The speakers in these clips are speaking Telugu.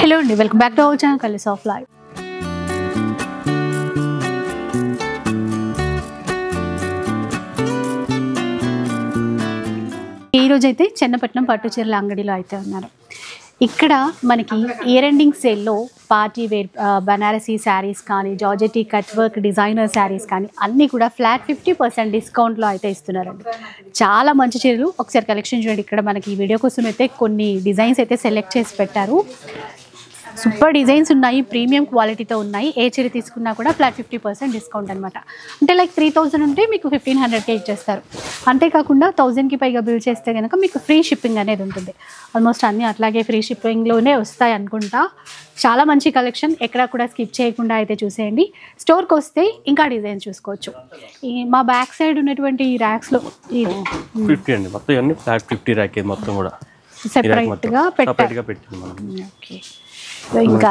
హలో అండి, welcome back to our channel colours of life. ఈరోజు అయితే చెన్నపట్నం పట్టు చీరల అంగడిలో అయితే ఉన్నారు. ఇక్కడ మనకి ఇయర్ ఎండింగ్ సేల్లో పార్టీ వేర్ బనారసీ శారీస్ కానీ, georgette cut work designer saris కానీ అన్నీ కూడా ఫ్లాట్ 50% డిస్కౌంట్లో అయితే ఇస్తున్నారండి. చాలా మంచి చీరలు. ఒకసారి కలెక్షన్ చూడండి. ఇక్కడ మనకి ఈ వీడియో కోసం అయితే కొన్ని డిజైన్స్ అయితే సెలెక్ట్ చేసి పెట్టారు. సూపర్ డిజైన్స్ ఉన్నాయి, ప్రీమియం క్వాలిటీతో ఉన్నాయి. ఏ చీర తీసుకున్నా కూడా ఫ్లాట్ 50% డిస్కౌంట్ అనమాట. అంటే లైక్ 3000 ఉంటే మీకు 1500కే ఇచ్చేస్తారు. అంతేకాకుండా 1000కి పైగా బిల్ చేస్తే కనుక మీకు ఫ్రీ షిప్పింగ్ అనేది ఉంటుంది. ఆల్మోస్ట్ అన్నీ అట్లాగే ఫ్రీ షిప్పింగ్లోనే వస్తాయి అనుకుంటా. చాలా మంచి కలెక్షన్, ఎక్కడ కూడా స్కిప్ చేయకుండా అయితే చూసేయండి. స్టోర్కి వస్తే ఇంకా డిజైన్ చూసుకోవచ్చు. ఈ మా బ్యాక్ సైడ్ ఉన్నటువంటి ఈ ర్యాక్స్లో 50 అండి మొత్తం ఇవన్నీ ఫ్లాట్ 50 ర్యాక్ మొత్తం కూడా సెపరేట్గా పెట్టారు. ఓకే, ఇంకా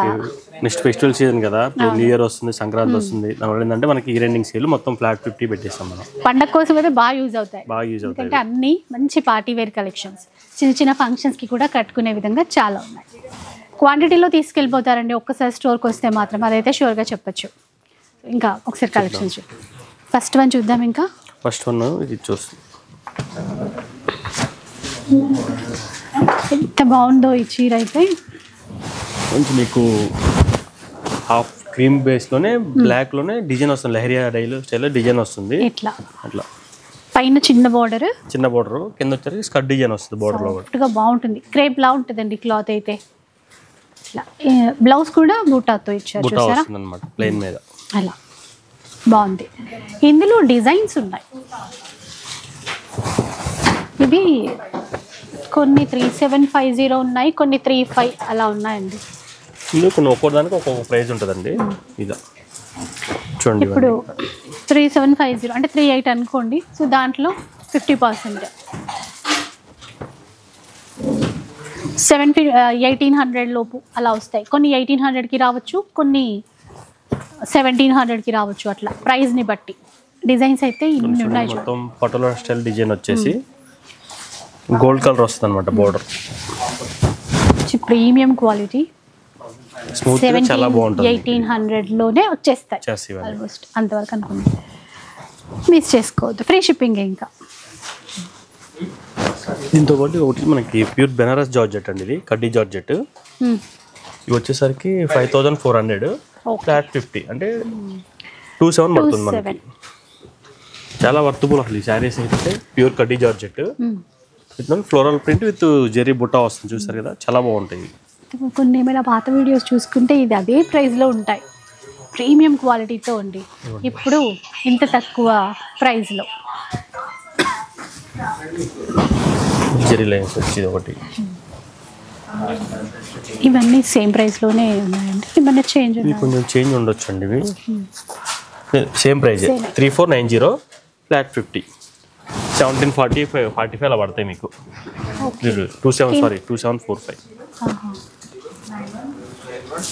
నెక్స్ట్ ఫెస్టివల్ సీజన్ కదా, న్యూ ఇయర్ వస్తుంది, సంక్రాంతి వస్తుంది. దానివల్ల ఏంటంటే మనకి ఇయర్ ఎండింగ్ సేల్ మొత్తం ఫ్లాట్ 50 పెట్టేస్తాం మనం. పండగ కోసం అయితే బాగా యూజ్ అవుతాయి. ఎందుకంటే అంటే అన్ని మంచి పార్టీ వేర్ కలెక్షన్స్, చిన్న చిన్న ఫంక్షన్స్కి కూడా కట్టుకునే విధంగా చాలా ఉన్నాయి. క్వాంటిటీలో తీసుకెళ్ళిపోతారండి ఒక్కసారి స్టోర్కి వస్తే మాత్రం, అదైతే షూర్గా చెప్పచ్చు. ఇంకా ఒకసారి కలెక్షన్స్ ఫస్ట్ వన్ చూద్దాం. ఇంకా ఫస్ట్ వన్ ఇది చూస్తాం. ఎంత బాగుందో ఈ చీర అయితే. కొంచెం మీకు హాఫ్ క్రీమ్ బేస్లోనే బ్లాక్లోనే డిజైన్ వస్తుంది. లహరియా డైలో స్టైల్లో డిజైన్ వస్తుంది. ఇట్లా అట్లా పైన చిన్న బార్డర్, కింద వచ్చేసరికి స్కర్ట్ డిజైన్ వస్తుంది. బార్డర్లో కూడా బాగుంటుంది. క్రేప్ లా ఉంటుందండి క్లాత్ అయితే. ఇట్లా బ్లౌజ్ కూడా బూటాతో ఇచ్చారు చూసారా అనమాట, ప్లెయిన్ మీద. అలా బాగుంది. ఇందులో డిజైన్స్ ఉన్నాయి. ఇవి కొన్ని 3750 ఉన్నాయి, కొన్ని 35 అలా ఉన్నాయండి. ఇందులో కొన్ని ఒక్కొక్కదానికి ఒక్కొక్క ప్రైస్ ఉంటుందండి. ఇదా చూడండి, ఇప్పుడు 3750 అంటే 38 అనుకోండి. సో దాంట్లో 50% 1800 లోపు అలా వస్తాయి. కొన్ని 1800కి రావచ్చు, కొన్ని 1700కి రావచ్చు. అట్లా ప్రైస్ని బట్టి డిజైన్స్ అయితే ఇన్ని ఉన్నాయి. మొత్తం పటోలా స్టైల్ డిజైన్ వచ్చేసి గోల్డ్ కలర్ వస్తుంది అనమాట. బోర్డర్ ప్రీమియం క్వాలిటీ, స్మూత్ చాలా బాగుంటుంది. 1800లోనే వచ్చేస్తాయి ఆల్మోస్ట్. అంతవరకు అనుకుంది, మిస్ చేసుకోవద్దు. Free shipping. ఇంకా దీంతో పాటు ఒకటి మనకి ప్యూర్ బెనారస్ జార్జెట్ అండి. ఇది కడ్డీ జార్జెట్. ఇవి వచ్చేసరికి 5400 ఫ్లాట్ 50 అంటే 27 పడుతుంది మనకి. చాలా వర్తబుల్ అసలు ఈ శారీస్ అయితే. ప్యూర్ కడ్డీ georgette floral print with zari butta వస్తుంది, చూసారు కదా, చాలా బాగుంటాయి. కొన్ని ఏమైనా పాత వీడియోస్ చూసుకుంటే ఇది అదే ప్రైస్లో ఉంటాయి. ప్రీమియం క్వాలిటీతో ఉంది. ఇప్పుడు ఇంత తక్కువ ప్రైస్లో జెరీ లైన్స్ వచ్చి ఒకటి. ఇవన్నీ సేమ్ ప్రైస్లోనే ఉన్నాయండి. ఇవన్నీ కొంచెం చేంజ్ ఉండొచ్చు అండి. ఇవి సేమ్ ప్రైస్ 3490 ఫ్లాట్ 50. 1745 అలా పడతాయి మీకు. 2745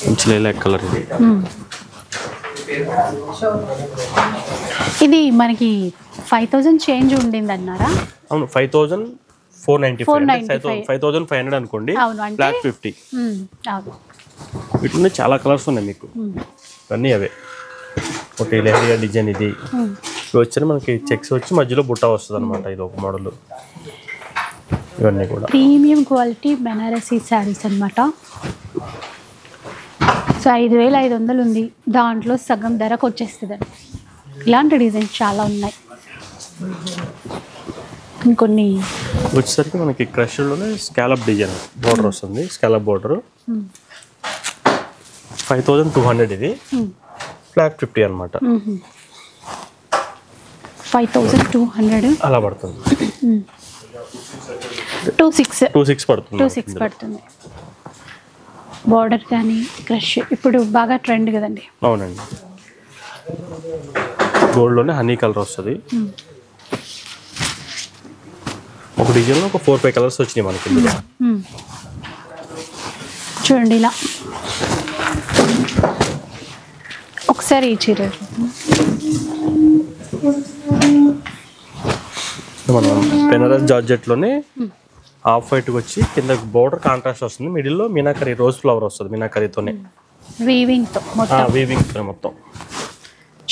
మంచి లైలాక్ కలర్ ఇది. ఇది మనకి 5000 చేంజ్ ఉండింది అన్నారా? అవును, 5495 5500 అనుకోండి. ఫ్లాట్ 50. వీటిలో చాలా కలర్స్ ఉన్నాయి మీకు. అన్నీ అవే. ఒకటి లెహరియా డిజైన్. ఇది వచ్చి మనకి చెక్స్ వచ్చి మధ్యలో బుట్ట వస్తుంది అనమాట. ఇది ఒక మోడల్. ఇవన్నీ కూడా ప్రీమియం క్వాలిటీ బెనారసీ శారీస్ అనమాట. సో 5500 ఉంది, దాంట్లో సగం ధరకు వచ్చేస్తుందండి. ఇలాంటి డిజైన్స్ చాలా ఉన్నాయి. ఇంకొన్ని వచ్చేసరికి మనకి క్రష్లోనే స్కాలప్ డిజైన్ బోర్డర్ వస్తుంది. Scallop border 5200. ఇది ఫ్లాట్ 50 అనమాట. 5200 అలా పడుతుంది. 26 పడుతుంది. బార్డర్ కానీ క్రష్ ఇప్పుడు బాగా ట్రెండ్ కదండి. అవునండి, గోల్డ్లోనే హనీ కలర్ వస్తుంది. ఒక డిజైన్లో ఒక 4-5 కలర్స్ వచ్చినాయి మనకి. చూడండి ఇలా ఒకసారి ఈ చీర మనం బెనారస్ జార్జెట్లోనే ఆఫ్ వైట్కి వచ్చి కింద బోర్డర్ కాంట్రాస్ట్ వస్తుంది, మిడిల్లో మీనాకరీ రోజ్ ఫ్లవర్ వస్తుంది, మీనాకరీతోనే వీవింగ్తో వీవింగ్ మొత్తం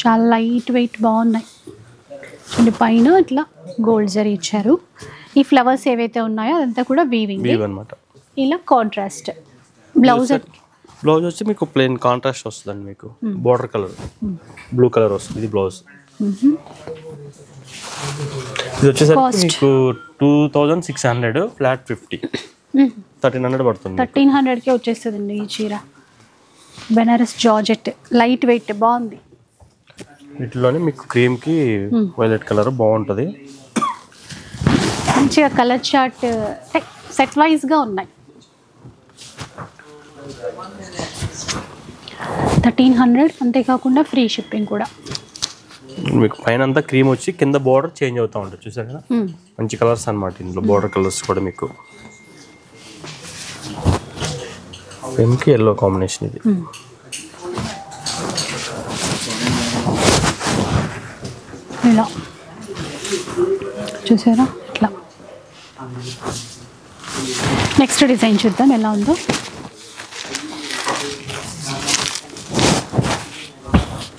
చాలా లైట్ వెయిట్ బాగున్నాయి. చూడండి పైన ఇట్లా గోల్డ్ జరీ ఇచ్చారు. ఈ ఫ్లవర్స్ ఏవైతే ఉన్నాయో అదంతా కూడా వీవింగ్ అనమాట. ఇలా కాంట్రాస్ట్ బ్లౌజ్ వచ్చి మీకు ప్లెయిన్ కాంట్రాస్ట్ వస్తుందండి, మీకు బోర్డర్ కలర్ బ్లూ కలర్ వస్తుంది. ఇది బ్లౌజ్. ఇది వచ్చేసరికి మీకు 2600 ఫ్లాట్ 50, 1300 పడుతుంది. 1300కే వచ్చేస్తుందండి ఈ చీర. బెనారస్ జార్జెట్ లైట్ వెయిట్ బాగుంది. వీటిలోనే మీకు క్రీమ్కి వైలెట్ కలర్ బాగుంటుంది. మంచిగా కలర్ చార్ట్ సెట్ వైజ్గా ఉన్నాయి. 1300, అంతేకాకుండా ఫ్రీ షిప్పింగ్ కూడా. మీకు పైన అంతా క్రీమ్ వచ్చి కింద బోర్డర్ చేంజ్ అవుతూ ఉంటుంది, చూసారు కదా. మంచి కలర్స్ అన్నమాట ఇందులో, బోర్డర్ కలర్స్ కూడా మీకు పింక్ ఎల్లో కాంబినేషన్. ఇది ఇలా చూసారా ఇట్లా. నెక్స్ట్ డిజైన్ చూద్దాం ఎలా ఉందో.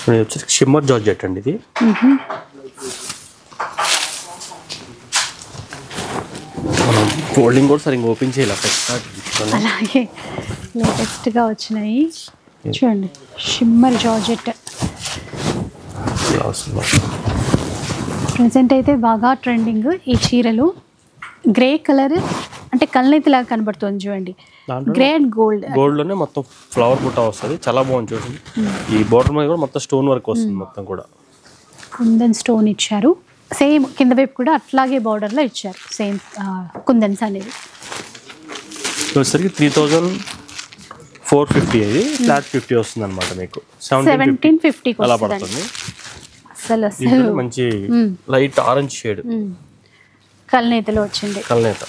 ఇది వచ్చేసి షిమ్మర్ జార్జెట్ అండి. ఇది ఫోల్డింగ్ కూడా సరిగ్గా ఓపెన్ చేయాలి. అలాగే లేటెస్ట్గా వచ్చినాయి చూడండి, షిమ్మర్ జార్జెట్. ప్రెసెంట్ అయితే బాగా ట్రెండింగ్ ఈ చీరలు. గ్రే కలర్ అంటే కల్నేతి లాగా కనబడుతుంది చూడండి. గ్రే అండ్ గోల్డ్ లోనే మొత్తం ఫ్లవర్ బుట్ట వస్తుంది, చాలా బాగుంది చూడండి. ఈ బోర్డర్ మీద కూడా మొత్తం స్టోన్ వర్క్ వస్తుంది, మొత్తం కూడా కుందన్ స్టోన్ ఇచ్చారు. సేమ్ కింద వైపు కూడా అట్లాగే బార్డర్లో ఇచ్చారు, సేమ్ కుందన్స్ అనేది. వచ్చేసరికి 3450 అది ఫ్లాట్ 50 వస్తుంది అనమాట. మీకు 1750 అలా పడుతుంది. అసలు మంచి లైట్ ఆరెంజ్ షేడ్ కల్నేతలో వచ్చింది. కల్నేత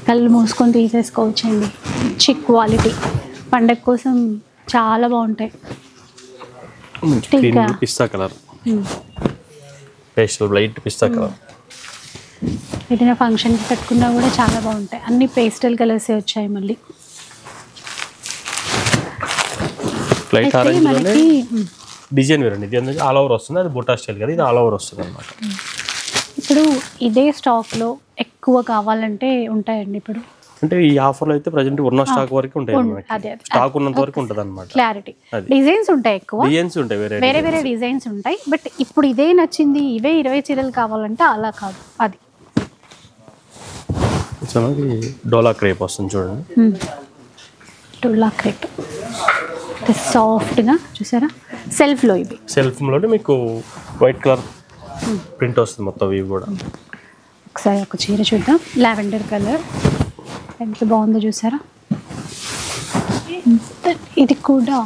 కళ్ళు మూసుకొని తీసేసుకోవచ్చండి. మంచి క్వాలిటీ, పండగ కోసం చాలా బాగుంటాయి. పిస్తా కలర్, పేస్టల్ లైట్ పిస్తా కలర్. ఏదైనా ఫంక్షన్కి కట్టుకున్నా కూడా చాలా బాగుంటాయి. అన్ని పేస్టల్ కలర్సే వచ్చాయి. మళ్ళీ లైట్ ఆరెంజ్ లోనే డిజైన్ వేరండి. ఇది అనేది ఆల్ ఓవర్ వస్తుంది, అది బుట్టా స్టైల్ కదా, ఇది ఆల్ ఓవర్ వస్తుంది అనమాట. ఇప్పుడు ఇదే స్టాక్లో ఎక్కువ కావాలంటే ఉంటాయండి. ఇప్పుడు అంటే ఈ ఆఫర్లో అయితే ప్రజెంట్ ఉన్న స్టాక్ వరకు ఉంటాయి, స్టాక్ ఉన్నంత వరకు ఉంటుంది అనమాట. క్లారిటీ డిజైన్స్ ఉంటాయి, ఎక్కువ డిజైన్స్ ఉంటాయి, వేరే వేరే డిజైన్స్ ఉంటాయి. బట్ ఇప్పుడు ఇదే నచ్చింది, ఇవే 20 చీరలు కావాలంటే అలా కాదు. అది డోలా క్రేప్ వస్తుంది చూడండి. డోలా క్రేప్ సాఫ్ట్గా చూసారా, సెల్ఫ్లో ఇవి సెల్ఫ్లోనే మీకు వైట్ కలర్ ప్రింట్ వస్తుంది మొత్తం. ఇవి కూడా ఒకసారి ఒక చీర చూద్దాం. లావెండర్ కలర్ ఎంత బాగుందో చూసారా. ఇది కూడా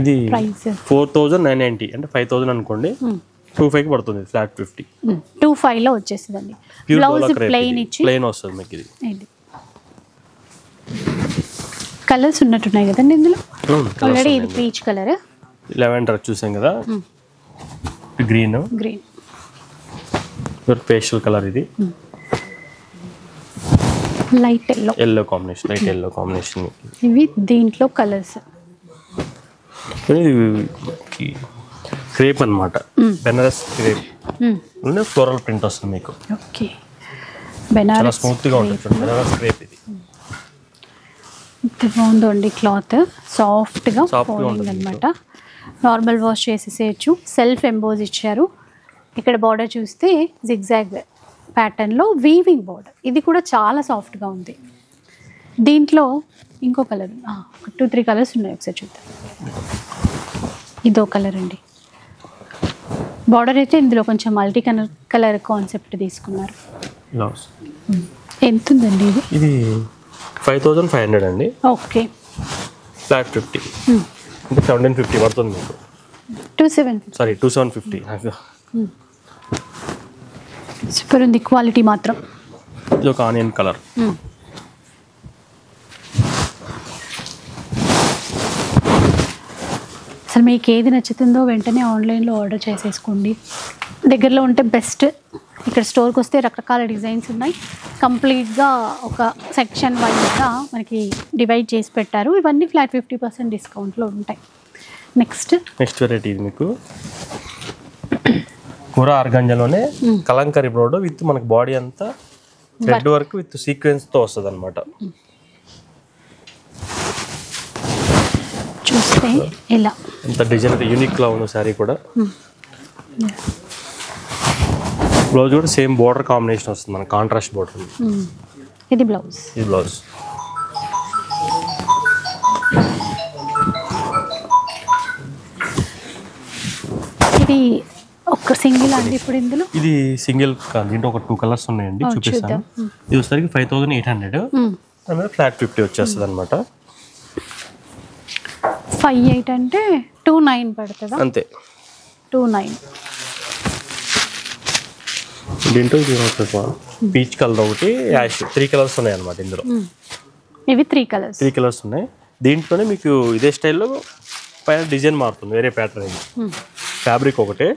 ఇది ప్రైస్ 4990 అంటే 5000 అనుకోండి. 25 పడుతుంది ఫ్లాట్ 50. 25లో వచ్చేస్తుందండి. బ్లౌజ్ ప్లెయిన్ ఇచ్చి ప్లెయిన్ వస్తుంది మీకు. ఇది కలర్స్ ఉన్నట్టున్నాయి కదండి ఇందులో. ఆల్రెడీ ఇది పీచ్ కలర్, లెవెండర్ చూసాం కదా, గ్రీన్ పేస్టల్ కలర్. ఇది light yellow combination, light yellow combination. ఇవి దీంట్లో కలర్స్. క్రేప్ అనమాట, బెనారస్ క్రేప్, ఫ్లోరల్ ప్రింట్ వస్తుంది మీకు. ఓకే, చాలా స్మూత్ గా ఉంటుంది బెనారస్ క్రేప్. ఇది ఎంత బాగుందో అండి, క్లాత్ సాఫ్ట్గా ఫోల్డింగ్ అనమాట. నార్మల్ వాష్ చేసేసేయచ్చు. సెల్ఫ్ ఎంబోజ్ ఇచ్చారు. ఇక్కడ బార్డర్ చూస్తే జిగ్జాగ్ ప్యాటర్న్లో వీవింగ్ బార్డర్. ఇది కూడా చాలా సాఫ్ట్గా ఉంది. దీంట్లో ఇంకో కలర్, 2-3 కలర్స్ ఉన్నాయి, ఒకసారి చూద్దాం. ఇదో కలర్ అండి. బార్డర్ అయితే ఇందులో కొంచెం మల్టీ కలర్ కాన్సెప్ట్ తీసుకున్నారు. ఎంత ఉందండి ఇది? ఇది 5500 అండి. ఓకే, ఫ్లాట్ 50 అంటే 1750 పడుతుంది మీకు. 2750. సూపర్ ఉంది క్వాలిటీ మాత్రం. ఇది ఒక ఆనియన్ కలర్. అసలు మీకు ఏది నచ్చుతుందో వెంటనే ఆన్లైన్లో ఆర్డర్ చేసేసుకోండి. దగ్గరలో ఉంటే బెస్ట్. ఇక్కడ స్టోర్కి వస్తే రకరకాల డిజైన్స్ ఉన్నాయి. కంప్లీట్గా ఒక సెక్షన్ వైజ్గా మనకి డివైడ్ చేసి పెట్టారు. ఇవన్నీ ఫ్లాట్ 50% డిస్కౌంట్లో ఉంటాయి. నెక్స్ట్ వెరైటీ ఇది మీకు కూర ఆర్గంజాలోనే కలంకరీ బ్రోడ్ విత్ మనకి బాడీ అంతా థ్రెడ్ వర్క్ విత్ సీక్వెన్స్తో వస్తుంది అనమాట. చూస్తే ఇలా ఇంత డిజైన్ యూనిక్లా ఉన్న శారీ కూడా. బ్లౌజ్ కూడా సేమ్ బోర్డర్ కాంబినేషన్ వస్తుంది మన కాంట్రాస్ట్ బోర్డర్. ఇది బ్లౌజ్. ఇది బ్లౌజ్. ఇది ఒక సింగిల్ అండి ఇప్పుడు ఇందులో. ఇది సింగిల్ దీంట్లో ఒక 2 కలర్స్ ఉన్నాయండి, చూపిస్తాను. ఇది వచ్చేసరికి 5800, ఫ్లాట్ 50 వచ్చేస్తుంది అనమాట. 58 అంటే 29 పడుతుందా? అంతే, 29. దీంట్లో ఇది పీచ్ కలర్ ఒకటి, యాష్, 3 కలర్స్ ఉన్నాయి అనమాట ఇందులో. ఇవి 3 కలర్స్ ఉన్నాయి. దీంట్లోనే మీకు ఇదే స్టైల్లో పైన డిజైన్ మారుతుంది, వేరే ప్యాటర్న్. ఇది ఫ్యాబ్రిక్ ఒకటే,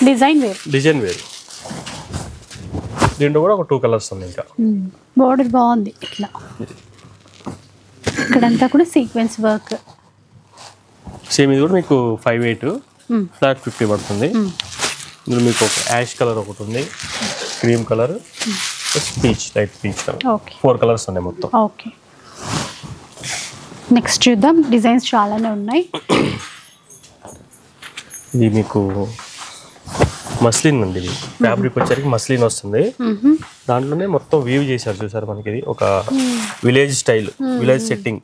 డిజైన్ వేరు. దీంట్లో కూడా ఒక 2 కలర్స్ ఉన్నాయి. ఇంకా బోర్డర్ బాగుంది ఇట్లా. ఇక్కడంతా కూడా సీక్వెన్స్ వర్క్. సేమ్ ఇది కూడా మీకు 58, ఫ్లాట్ 50 పడుతుంది. ఇందులో మీకు ఒక యాష్ కలర్ ఒకటి ఉంది, cream colour, peach, light peach colour. 4 colours ఉన్నాయి మొత్తం. ఓకే, నెక్స్ట్ చూద్దాం. డిజైన్స్ చాలానే ఉన్నాయి. ఇది మీకు మస్లిన్ అండి. ఇది ఫ్యాబ్రిక్ వచ్చేసరికి మస్లిన్ వస్తుంది. దాంట్లోనే మొత్తం వీవ్ చేశారు, చూసారు మనకి. ఇది ఒక village style, village setting.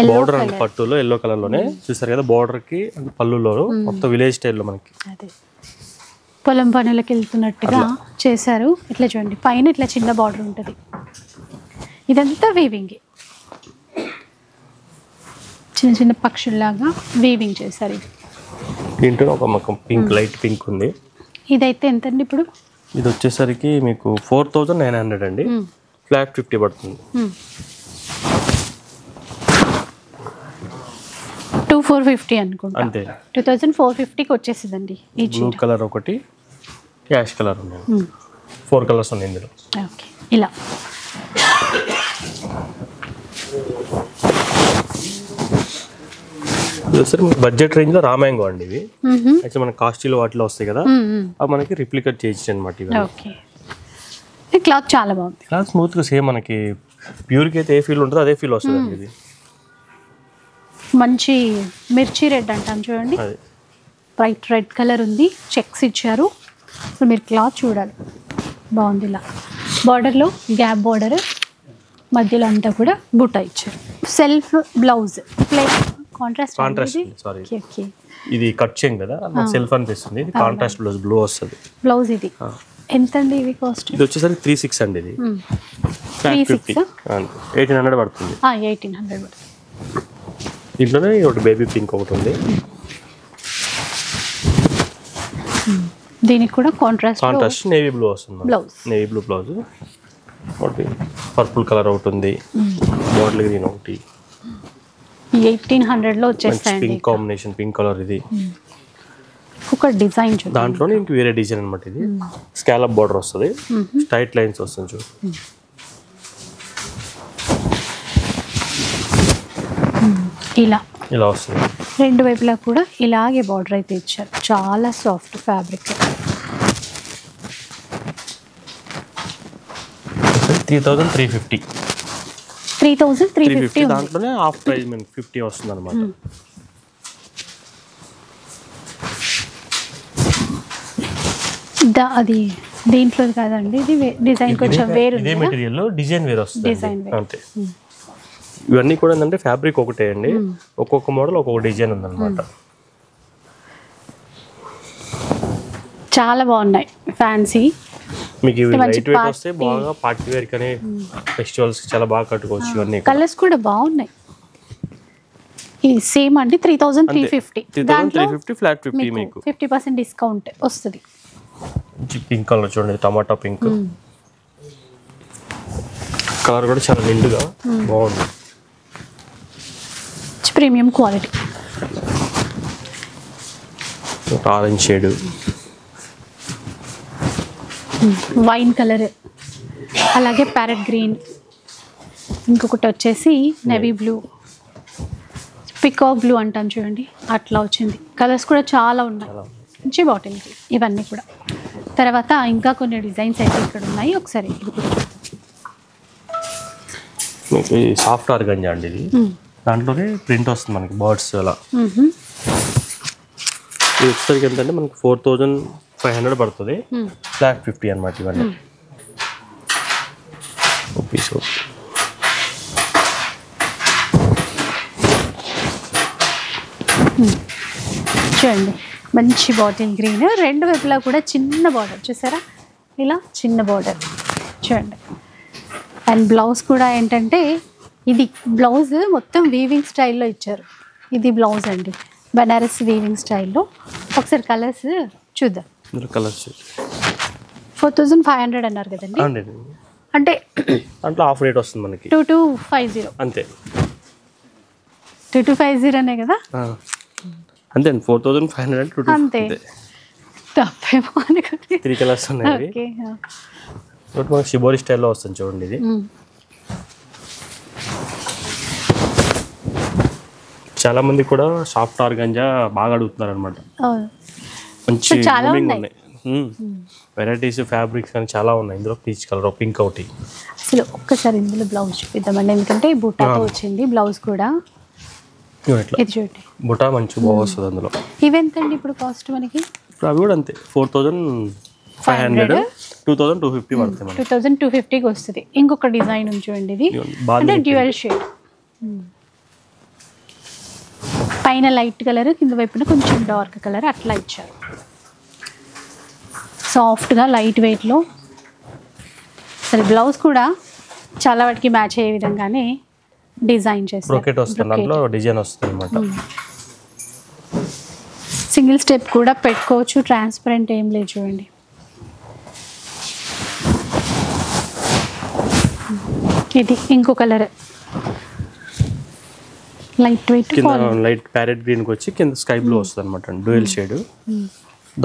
Border and పట్టులో ఎల్లో కలర్ లోనే చూసారు కదా, బోర్డర్ కి పళ్ళులో మొత్తం విలేజ్ స్టైల్లో మనకి పొలం పనులకు వెళ్తున్నట్టుగా చేశారు. ఇట్లా చూడండి, పైన ఇట్లా చిన్న బార్డర్ ఉంటుంది. ఇదంతా వీవింగ్, చిన్న చిన్న పక్షుల్లాగా వీవింగ్ చేశారు. ఇది దీంట్లో ఒక పింక్, లైట్ పింక్ ఉంది. ఇదైతే ఎంతండి ఇప్పుడు? ఇది వచ్చేసరికి మీకు 4900 అండి, ఫ్లాట్ 50 పడుతుంది. 2450 అనుకుంటా. అంతే, 2450కి వచ్చేసిందండి. ఈ బ్లూ కలర్ ఒకటి, యాష్ కలర్ ఉంది. 4 కలర్స్ ఉన్నాయి ఇందులో. ఓకే, ఇలా బడ్జెట్ రేంజ్ లో రామాయంగో అండి. ఇవి అయితే మన కాస్ట్లీలో వాటిలో వస్తాయి కదా, అవి మనకి రిప్లికేట్ చేయించి అనమాట. ఇవి క్లాత్ చాలా బాగుంది, క్లాత్ స్మూత్ గా, సేమ్ మనకి ప్యూర్ కి అయితే ఏ ఫీల్ ఉంటుందో అదే ఫీల్ వస్తుంది అండి. ఇది మంచి మిర్చి రెడ్ అంటాం చూడండి, బ్రైట్ రెడ్ కలర్ ఉంది. చెక్స్ ఇచ్చారు. సో మీరు క్లాత్ చూడాలి, బాగుంది. ఇలా బార్డర్లో గ్యాప్ బార్డర్, మధ్యలో అంతా కూడా బుట్ట ఇచ్చారు. Self blouse, plain contrast. Sorry, ఇది కట్ చేయం కదా, సెల్ఫ్ అనిపిస్తుంది. ఇది కాంట్రాస్ట్ బ్లౌజ్, బ్లూ వస్తుంది బ్లౌజ్. ఇది ఎంత అండి ఇవి కాస్ట్? ఇది వచ్చేసరికి 36 అండి. ఇది 1800 పడుతుంది. 1800 పడుతుంది. దీంట్లోనే ఒకటి బేబీ పింక్ ఒకటి ఉంది. దీనికి కూడా కాంట్రాస్ట్ నేవీ బ్లూ వస్తుంది. Blouse, navy blue blouse. ఒకటి పర్పుల్ కలర్ ఒకటి ఉంది, బాటిల్ గ్రీన్ ఒకటి. 1800లో వచ్చేస్తాయండి. Pink combination, pink colour. ఇది ఒక డిజైన్ చూడండి, దాంట్లోనే ఇంక వేరే డిజైన్ అనమాట. ఇది స్కాలప్ బార్డర్ వస్తుంది, స్ట్రైట్ లైన్స్ వస్తుంది చూడు. ఇలా వస్తుంది. రెండు వైపులా కూడా ఇలాగే బార్డర్ అయితే ఇచ్చారు. చాలా సాఫ్ట్ ఫ్యాబ్రిక్. 3350. 3350 దాంట్లోనే హాఫ్ ప్రైస్ 50 వస్తుంది అనమాట. అది దీంట్లో కాదండి, ఇది డిజైన్ కొంచెం వేరు. ఇదే మెటీరియల్, డిజైన్ వేరు వస్తుంది అంతే. ఇవన్నీ కూడా ఏంటంటే ఫ్యాబ్రిక్ ఒకటే అండి, ఒక్కొక్క మోడల్ ఒక్కొక్క డిజైన్ ఉందన్నమాట. చాలా బాగున్నాయి, ఫ్యాన్సీ. మీకు ఇవి లైట్ వెయిట్ వస్తే బాగా పార్టీ వేర్ కానీ ఫెస్టివల్స్ చాలా బాగా కట్టుకోవచ్చు. ఇవన్నీ కలర్స్ కూడా బాగున్నాయి. ఇది సేమ్ అండి 3350. 3350 ఫ్లాట్ 50 మీకు 50% డిస్కౌంట్ వస్తుంది. పింక్ కలర్ చూడండి, టమాటా పింక్ కలర్ కూడా చాలా నిండుగా బాగుంది. Premium quality. Orange shade, wine colour, అలాగే ప్యారెట్ గ్రీన్, ఇంకొకటి వచ్చేసి నెవీ బ్లూ, పికాక్ బ్లూ అంటాం చూడండి అట్లా వచ్చింది. కలర్స్ కూడా చాలా ఉన్నాయి, మంచి బాటిల్ ఇవన్నీ కూడా. తర్వాత ఇంకా కొన్ని డిజైన్స్ అయితే ఇక్కడ ఉన్నాయి, ఒకసారి ఇది కూడా మీకు సాఫ్ట్ ఆర్గంజా అండి ఇది. దాంట్లోనే ప్రింట్ వస్తుంది మనకి బర్డ్స్ అలా. ఇది వచ్చేసరికి ఎంతంటే మనకి 4500 పడుతుంది, ఫ్లాట్ 50 అనమాట ఇవన్నీ. పీస్ చూడండి మంచి బాటిల్ గ్రీన్, రెండు వైపులా కూడా చిన్న బార్డర్ చూసారా, ఇలా చిన్న బార్డర్ చూడండి. అండ్ బ్లౌజ్ కూడా ఏంటంటే ఇది బ్లౌజ్ మొత్తం వీవింగ్ స్టైల్లో ఇచ్చారు. ఇది బ్లౌజ్ అండి బనారస్ వీవింగ్ స్టైల్లో. ఒకసారి కలర్స్ చూద్దాం. కలర్స్ 4500 అన్నారు కదండి, అంటే దాంట్లో హాఫ్ రేట్ వస్తుంది మనకి 2250 అంతే. 2250 అనే కదా, అంతే 4500 అంతే. తప్పేమో అనుకోండి. 3 కలర్స్ ఉన్నాయి. ఓకే, మనకి షిబోరి స్టైల్లో వస్తుంది చూడండి ఇది. చాలా మంది కూడా సాఫ్ట్ ఆర్గంజా బాగా అడుగుతున్నారు అనమాట. మంచి ఉన్నాయి, వెరైటీస్ ఫ్యాబ్రిక్స్ కానీ చాలా ఉన్నాయి. ఇందులో పీచ్ కలర్, పింక్ ఒకటి. అసలు ఒక్కసారి ఇందులో బ్లౌజ్ చూపిద్దామండి, ఎందుకంటే బుట్టాతో వచ్చింది బ్లౌజ్ కూడా. ఇది చూడండి బుటా మంచి బాగా వస్తుంది అందులో. ఇవెంతండి ఇప్పుడు కాస్ట్ మనకి? ఇప్పుడు అవి కూడా అంతే 4500, 2250 పడుతుంది. 2250కి వస్తుంది. ఇంకొక డిజైన్ ఉంది చూడండి, ఇది అంటే డ్యూయల్ షేడ్, పైన లైట్ కలర్, కింద వైపున కొంచెం డార్క్ కలర్ అట్లా ఇచ్చారు. సాఫ్ట్గా లైట్ వెయిట్లో. అసలు బ్లౌజ్ కూడా చాలా వాటికి మ్యాచ్ అయ్యే విధంగానే డిజైన్ చేస్తారు. బ్రోకెట్ వస్తుంది, అందులో డిజైన్ వస్తుంది అన్నమాట. సింగిల్ స్టెప్ కూడా పెట్టుకోవచ్చు, ట్రాన్స్పరెంట్ ఏం లేదు చూడండి. ఇది ఇంకో colour light weight, light parrot గ్రీన్కి వచ్చి కింద స్కై బ్లూ వస్తుంది అనమాట, డ్యూయల్ షేడ్.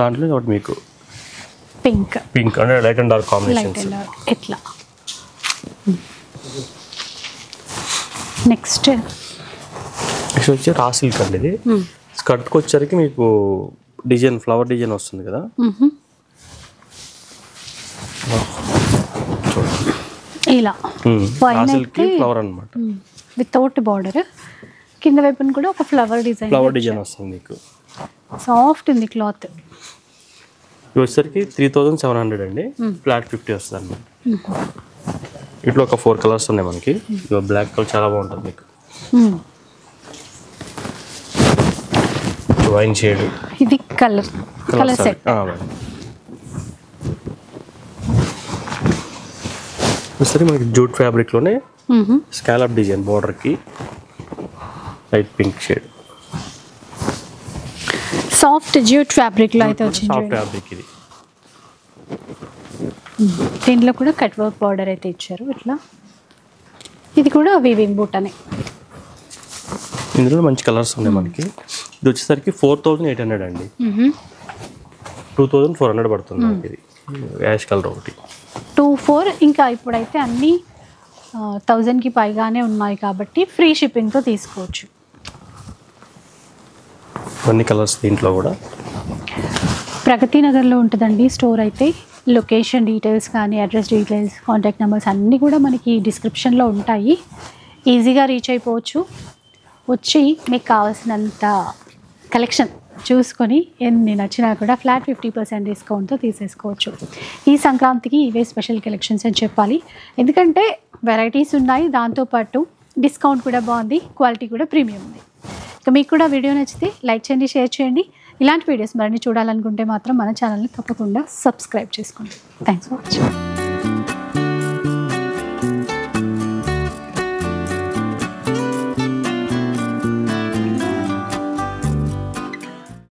దాంట్లో ఒకటి మీకు పింక్ అంటే లైట్ అండ్ డార్క్ కాంబినేషన్స్ ఎట్లా. నెక్స్ట్ వచ్చి రా సిల్క్ అండి. ఇది స్కర్ట్కి వచ్చేసరికి మీకు డిజైన్ ఫ్లవర్ డిజైన్ వస్తుంది కదా, ఇలా ఫ్లవర్ అనమాట, వితౌట్ బార్డర్. కింద వైపున కూడా ఒక ఫ్లవర్ డిజైన్ వస్తుంది మీకు. సాఫ్ట్ ఉంది క్లాత్. ఇది వచ్చేసరికి 3700 అండి, ఫ్లాట్ 50 వస్తుంది అనమాట. ఇట్లా ఒక 4 కలర్స్ ఉన్నాయి మనకి. బ్లాక్ కలర్ చాలా బాగుంటుంది మీకు, వైన్ షేడ్. ఇది కలర్ సెట్. సరే మనకి జూట్ ఫ్యాబ్రిక్లోనే స్కాలప్ డిజైన్, బోర్డర్కి light pink shade, soft jute ఫ్యాబ్రిక్లో అయితే వచ్చింది. సాఫ్ట్ ఫ్యాబ్రిక్ ఇది. దీంట్లో కూడా కట్ వర్క్ బార్డర్ అయితే ఇచ్చారు ఇట్లా. ఇది కూడా వీవింగ్ బూట్ అనే. ఇందులో మంచి కలర్స్ ఉన్నాయి మనకి. ఇది వచ్చేసరికి 4800 అండి, 2400 పడుతుంది మనకి. ఇది యాష్ కలర్ ఒకటి 24. ఇంకా ఇప్పుడైతే అన్నీ 1000కి పైగానే ఉన్నాయి కాబట్టి ఫ్రీ షిప్పింగ్తో తీసుకోవచ్చు. అన్ని కలర్స్ దీంట్లో కూడా. ప్రగతి నగర్లో ఉంటుందండి స్టోర్ అయితే. లొకేషన్ డీటెయిల్స్ కానీ, అడ్రస్ డీటెయిల్స్, కాంటాక్ట్ నెంబర్స్ అన్నీ కూడా మనకి డిస్క్రిప్షన్లో ఉంటాయి. ఈజీగా రీచ్ అయిపోవచ్చు. వచ్చి మీకు కావాల్సినంత కలెక్షన్ చూసుకొని ఎన్ని నచ్చినా కూడా ఫ్లాట్ 50% డిస్కౌంట్తో తీసేసుకోవచ్చు. ఈ సంక్రాంతికి ఇవే స్పెషల్ కలెక్షన్స్ అని చెప్పాలి, ఎందుకంటే వెరైటీస్ ఉన్నాయి, దాంతోపాటు డిస్కౌంట్ కూడా బాగుంది, క్వాలిటీ కూడా ప్రీమియం ఉంది. ఇక మీకు కూడా వీడియో నచ్చితే లైక్ చేయండి, షేర్ చేయండి. ఇలాంటి వీడియోస్ మరిన్ని చూడాలనుకుంటే మాత్రం మన ఛానల్ని తప్పకుండా సబ్స్క్రైబ్ చేసుకోండి. Thanks for watching.